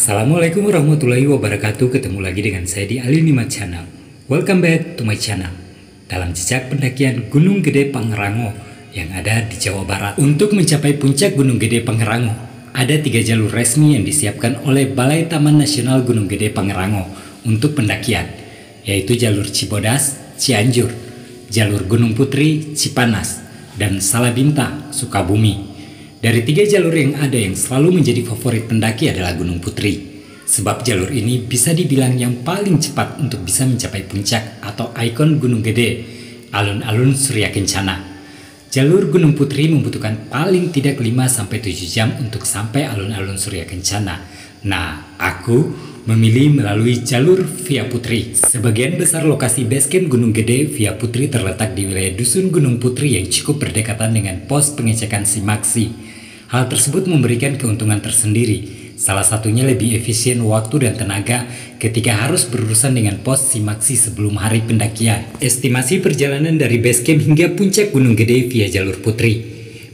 Assalamualaikum warahmatullahi wabarakatuh. Ketemu lagi dengan saya di Alinima Channel. Welcome back to my channel. Dalam jejak pendakian Gunung Gede Pangrango yang ada di Jawa Barat. Untuk mencapai puncak Gunung Gede Pangrango, ada 3 jalur resmi yang disiapkan oleh Balai Taman Nasional Gunung Gede Pangrango untuk pendakian, yaitu jalur Cibodas, Cianjur, jalur Gunung Putri, Cipanas, dan Salabinta, Sukabumi. Dari 3 jalur yang ada, yang selalu menjadi favorit pendaki adalah Gunung Putri. Sebab jalur ini bisa dibilang yang paling cepat untuk bisa mencapai puncak atau ikon Gunung Gede, alun-alun Surya Kencana. Jalur Gunung Putri membutuhkan paling tidak 5-7 jam untuk sampai alun-alun Surya Kencana. Nah, aku memilih melalui jalur Via Putri. Sebagian besar lokasi basecamp Gunung Gede Via Putri terletak di wilayah Dusun Gunung Putri yang cukup berdekatan dengan pos pengecekan SIMAKSI. Hal tersebut memberikan keuntungan tersendiri, salah satunya lebih efisien waktu dan tenaga ketika harus berurusan dengan pos SIMAKSI sebelum hari pendakian. Estimasi perjalanan dari basecamp hingga puncak Gunung Gede via jalur Putri.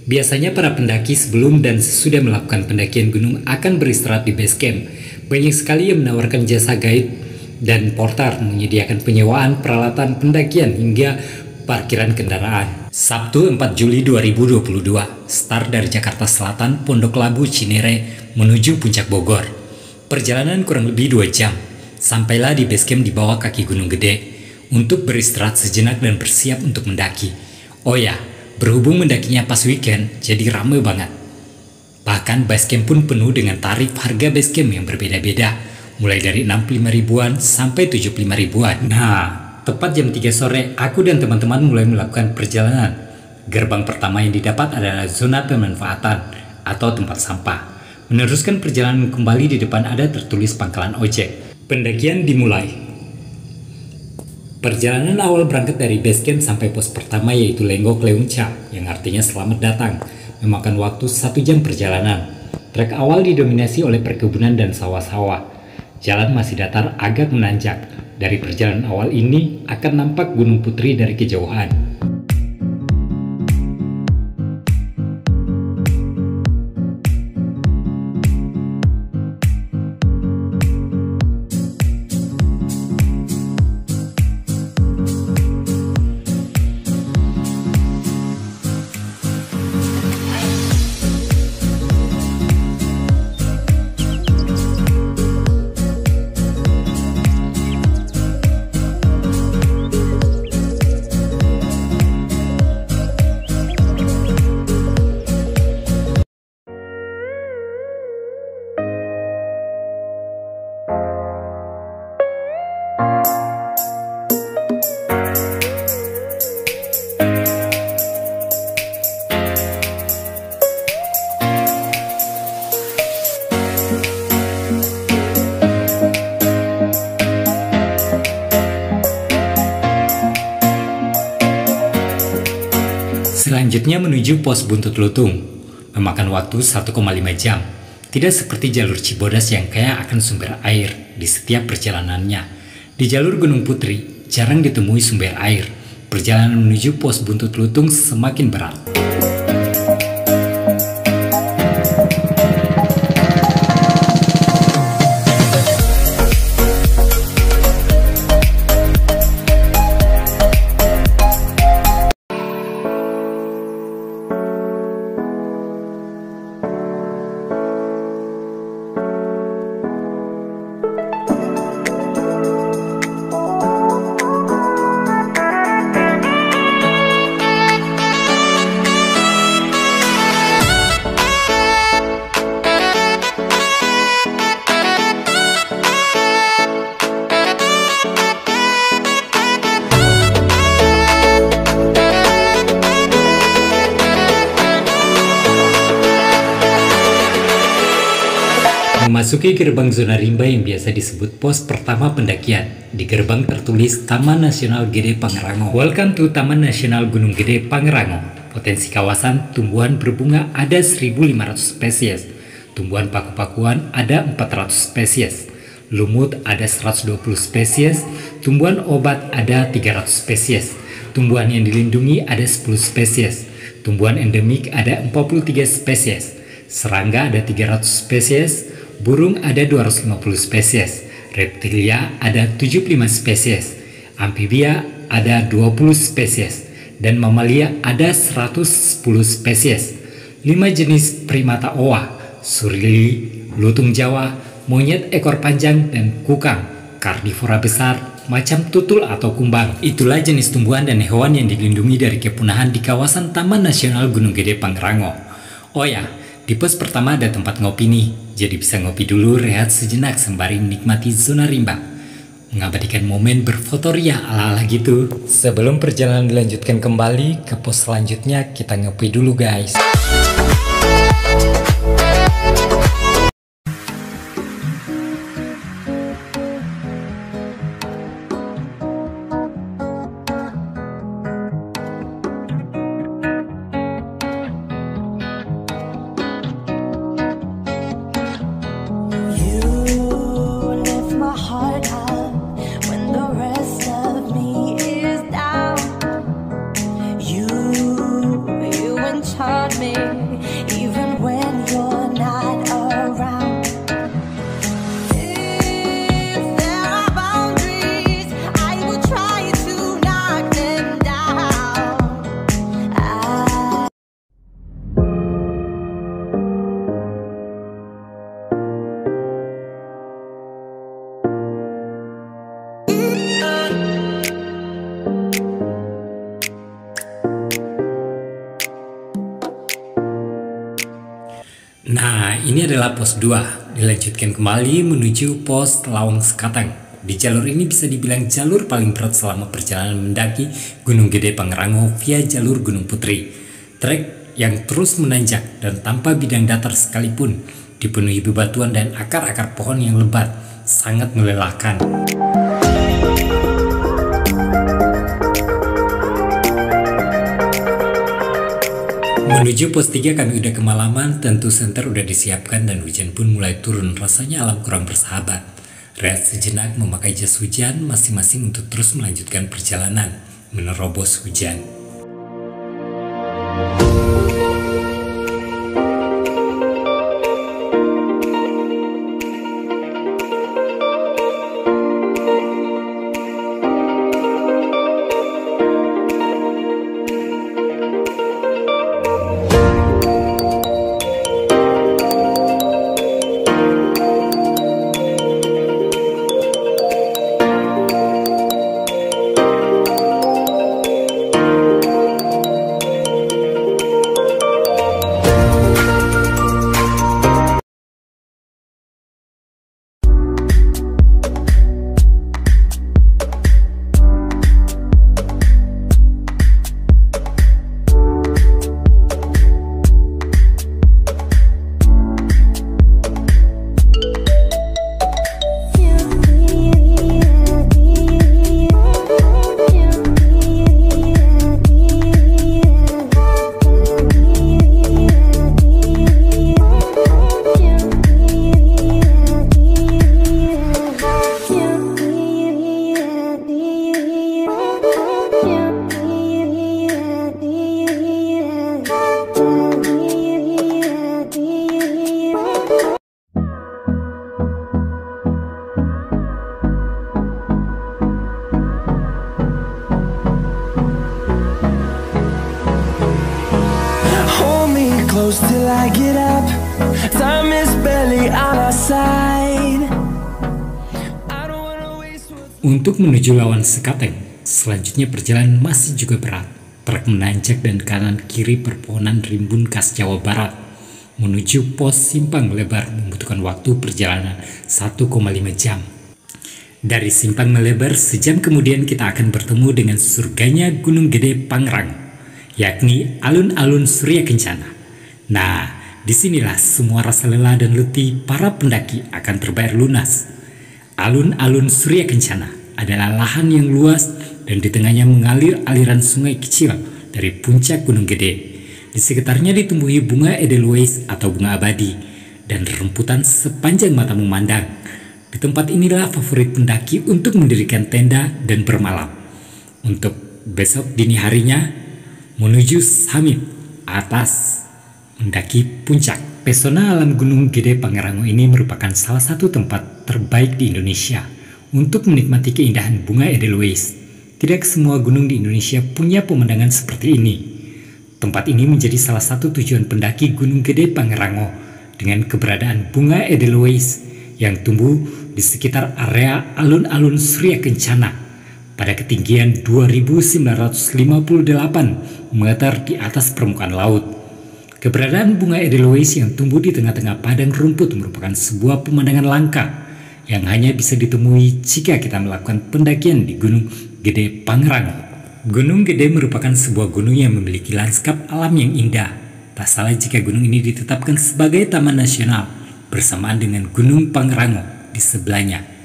Biasanya para pendaki sebelum dan sesudah melakukan pendakian gunung akan beristirahat di basecamp. Banyak sekali yang menawarkan jasa guide dan porter, menyediakan penyewaan peralatan pendakian hingga parkiran kendaraan. Sabtu 4 Juli 2022, start dari Jakarta Selatan, Pondok Labu, Cinere menuju Puncak Bogor. Perjalanan kurang lebih 2 jam. Sampailah di basecamp di bawah kaki Gunung Gede untuk beristirahat sejenak dan bersiap untuk mendaki. Oh ya, berhubung mendakinya pas weekend, jadi ramai banget. Bahkan basecamp pun penuh dengan tarif harga basecamp yang berbeda-beda, mulai dari 65 ribuan sampai 75 ribuan. Nah, tepat jam 3 sore, aku dan teman-teman mulai melakukan perjalanan. Gerbang pertama yang didapat adalah zona pemanfaatan atau tempat sampah. Meneruskan perjalanan kembali, di depan ada tertulis pangkalan ojek. Pendakian dimulai. Perjalanan awal berangkat dari basecamp sampai pos pertama yaitu Lenggok Leunca, yang artinya selamat datang. Memakan waktu 1 jam perjalanan. Trek awal didominasi oleh perkebunan dan sawah-sawah. Jalan masih datar agak menanjak. Dari perjalanan awal ini akan nampak Gunung Putri dari kejauhan. Selanjutnya menuju pos Buntut Lutung, memakan waktu 1,5 jam. Tidak seperti jalur Cibodas yang kaya akan sumber air di setiap perjalanannya. Di jalur Gunung Putri jarang ditemui sumber air. Perjalanan menuju pos Buntut Lutung semakin berat. Memasuki gerbang zona rimba yang biasa disebut pos pertama pendakian. Di gerbang tertulis Taman Nasional Gede Pangrango. Welcome to Taman Nasional Gunung Gede Pangrango. Potensi kawasan tumbuhan berbunga ada 1.500 spesies. Tumbuhan paku-pakuan ada 400 spesies. Lumut ada 120 spesies. Tumbuhan obat ada 300 spesies. Tumbuhan yang dilindungi ada 10 spesies. Tumbuhan endemik ada 43 spesies. Serangga ada 300 spesies. Burung ada 250 spesies, reptilia ada 75 spesies, amfibia ada 20 spesies, dan mamalia ada 110 spesies. 5 jenis primata oa, surili, lutung Jawa, monyet ekor panjang, dan kukang, karnivora besar, macam tutul atau kumbang. Itulah jenis tumbuhan dan hewan yang dilindungi dari kepunahan di kawasan Taman Nasional Gunung Gede Pangrango. Oh ya, di pos pertama ada tempat ngopi nih, jadi bisa ngopi dulu, rehat sejenak sembari menikmati zona rimba, mengabadikan momen berfoto ria ala-ala gitu. Sebelum perjalanan dilanjutkan kembali ke pos selanjutnya, kita ngopi dulu guys. Nah, ini adalah pos 2, dilanjutkan kembali menuju pos Lawang Sekatang. Di jalur ini bisa dibilang jalur paling berat selama perjalanan mendaki Gunung Gede Pangrango via jalur Gunung Putri. Trek yang terus menanjak dan tanpa bidang datar sekalipun, dipenuhi bebatuan dan akar-akar pohon yang lebat, sangat melelahkan. Menuju pos 3 kami udah kemalaman, tentu senter udah disiapkan dan hujan pun mulai turun, rasanya alam kurang bersahabat. Rehat sejenak memakai jas hujan masing-masing untuk terus melanjutkan perjalanan menerobos hujan. Close till I get up. Time is barely on our side. Untuk menuju Lawang Sekatang, selanjutnya perjalanan masih juga berat. Trek menanjak dan kanan kiri perpohonan rimbun khas Jawa Barat. Menuju pos Simpang Melebar membutuhkan waktu perjalanan 1,5 jam. Dari Simpang Melebar, sejam kemudian kita akan bertemu dengan surganya Gunung Gede Pangrango, yakni alun-alun Surya Kencana. Nah, disinilah semua rasa lelah dan letih para pendaki akan terbayar lunas. Alun-alun Surya Kencana adalah lahan yang luas dan di tengahnya mengalir aliran sungai kecil dari puncak Gunung Gede. Di sekitarnya ditumbuhi bunga edelweiss atau bunga abadi dan rumputan sepanjang mata memandang. Di tempat inilah favorit pendaki untuk mendirikan tenda dan bermalam. Untuk besok dini harinya menuju summit atas mendaki puncak. Pesona alam Gunung Gede Pangrango ini merupakan salah satu tempat terbaik di Indonesia untuk menikmati keindahan bunga Edelweiss. Tidak semua gunung di Indonesia punya pemandangan seperti ini. Tempat ini menjadi salah satu tujuan pendaki Gunung Gede Pangrango dengan keberadaan bunga Edelweiss yang tumbuh di sekitar area alun-alun Surya Kencana pada ketinggian 2.958 meter di atas permukaan laut. Keberadaan bunga Edelweiss yang tumbuh di tengah-tengah padang rumput merupakan sebuah pemandangan langka yang hanya bisa ditemui jika kita melakukan pendakian di Gunung Gede Pangrango. Gunung Gede merupakan sebuah gunung yang memiliki lanskap alam yang indah. Tak salah jika gunung ini ditetapkan sebagai taman nasional bersamaan dengan Gunung Pangrango di sebelahnya.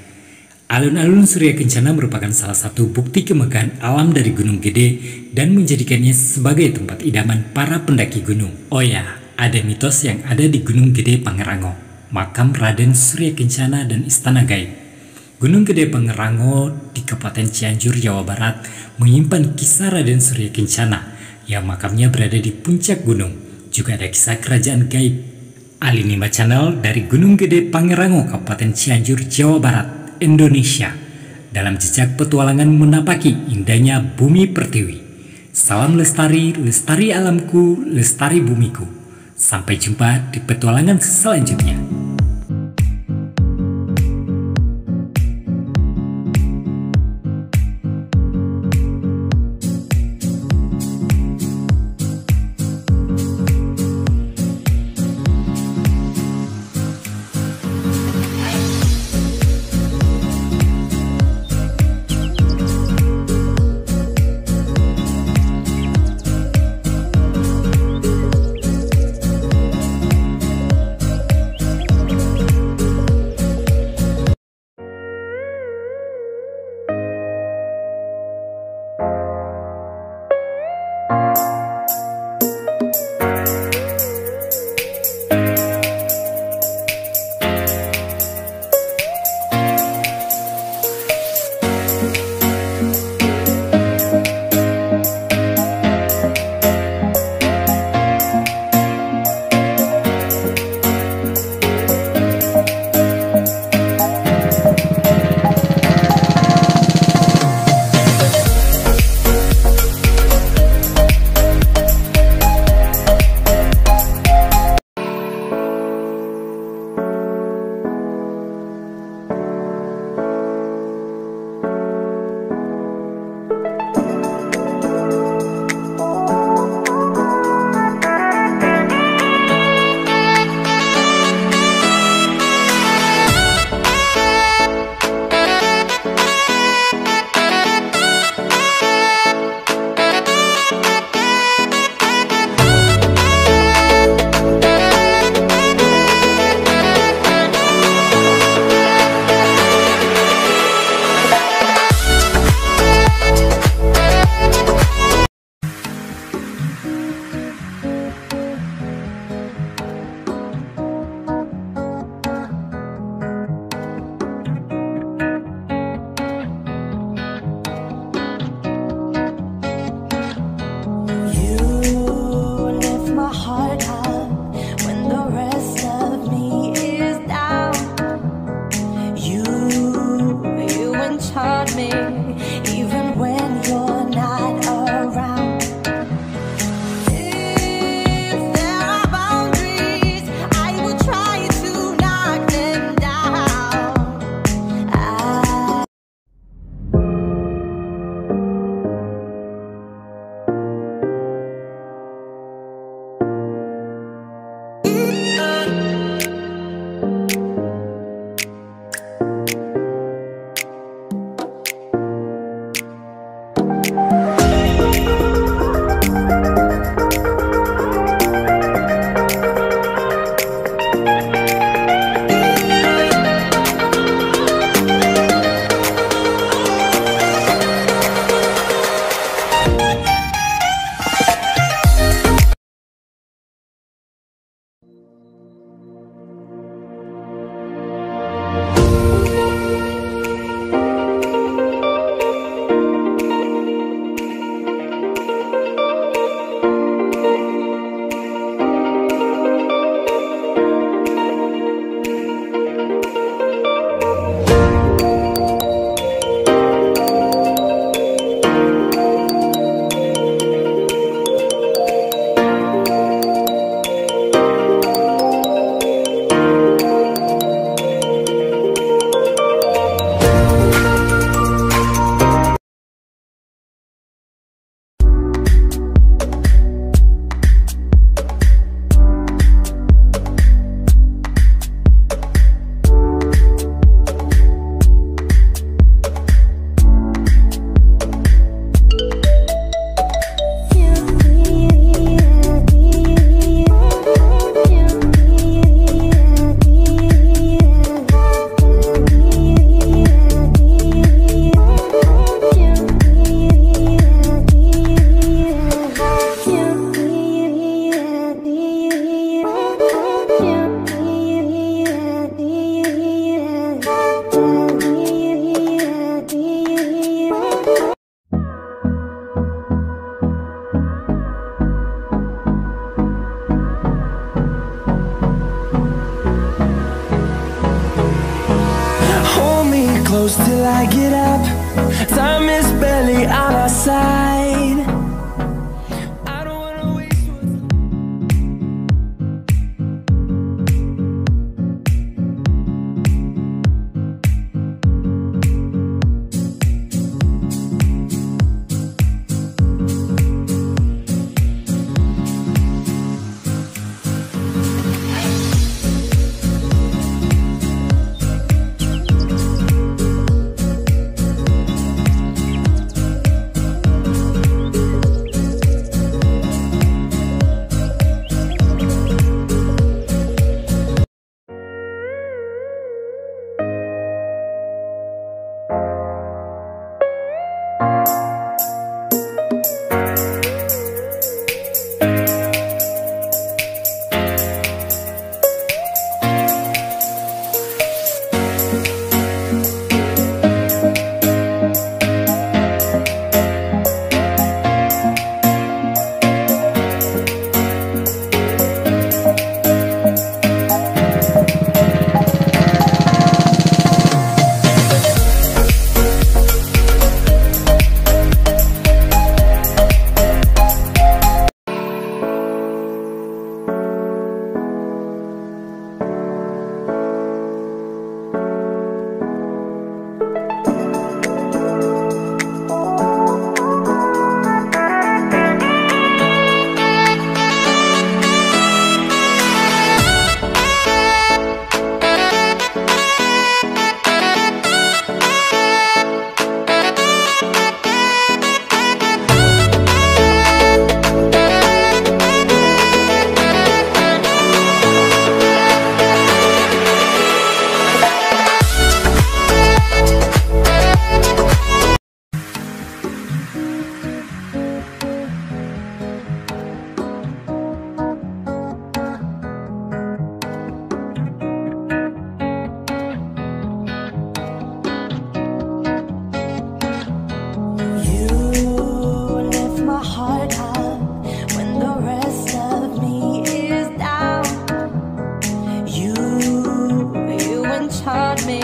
Alun-alun Surya Kencana merupakan salah satu bukti kemegahan alam dari Gunung Gede dan menjadikannya sebagai tempat idaman para pendaki gunung. Oh ya, ada mitos yang ada di Gunung Gede Pangrango, makam Raden Surya Kencana dan Istana Gaib. Gunung Gede Pangrango di Kabupaten Cianjur, Jawa Barat menyimpan kisah Raden Surya Kencana yang makamnya berada di puncak gunung. Juga ada kisah kerajaan gaib. Alinima Channel dari Gunung Gede Pangrango, Kabupaten Cianjur, Jawa Barat, Indonesia, dalam jejak petualangan menapaki indahnya bumi pertiwi. Salam lestari, lestari alamku, lestari bumiku. Sampai jumpa di petualangan selanjutnya. close till I get up. Time is barely on our side. I don't wanna waste what's taught me